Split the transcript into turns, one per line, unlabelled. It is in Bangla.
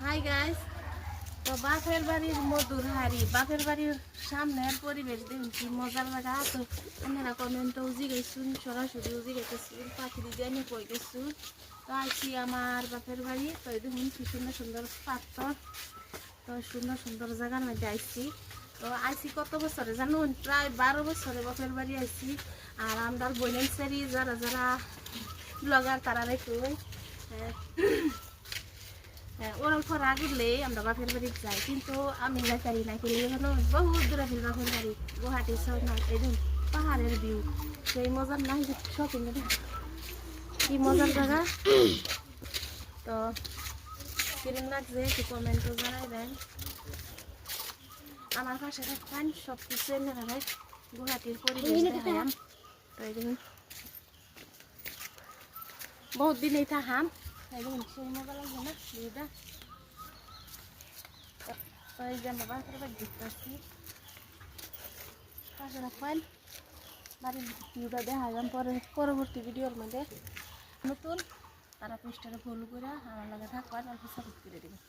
হাই গাইস, তো বাপের বাড়ির মধুর হাড়ি, বাপের বাড়ির সামনের পরিবেশ দেখুন কি মজার লাগা। তো আপনারা কমেন্ট উজি গেছুন, সরাসরি উজি গেতেছুন, পাখি দিয়ে আমি কই গেছুন। তো আইসি আমার বাপের বাড়ি। তো দেখুন কি সুন্দর সুন্দর পাথর, তো সুন্দর সুন্দর জায়গার মধ্যে আইসি। তো আইসি কত বছরে জানুন, প্রায় 12 বছরে বাপের বাড়ি আইসি। আর আমরা বইলেন সেরি যারা যারা ব্লগার তারা রেখে ওরম খরা গেলে আমরা বাপের বাড়ি যাই, কিন্তু আমি যাই না গেলে হলো বহুত দূরে ফের বাপের বাড়ি গুয়াহাটি শহর না। এই পাহাড়ের ভিউ সেই মজার নাই শপিং কি মজার জায়গা। তো কিরম লাগছে একটু কমেন্টও জানাই দেন। আমার পাশে থাকবেন, সব কিছু এনে রাখাই গুয়াহাটির পরিবেশ দেখাম। তো এই দেখুন বহুত দিনেই থাকাম, এই দেখুন সেই মজা লাগছে না ভিউটা। তো এই যে আমরা বাপের বাড়ি দেখতে আসছি, পাশে রাখবেন, বাড়ির ভিউটা দেখালাম পরবর্তী ভিডিওর মধ্যে। নতুন তারা পোস্টারে ফলো করে আমার লাগে থাকবেন, অল্প সাপোর্ট করে দেবেন।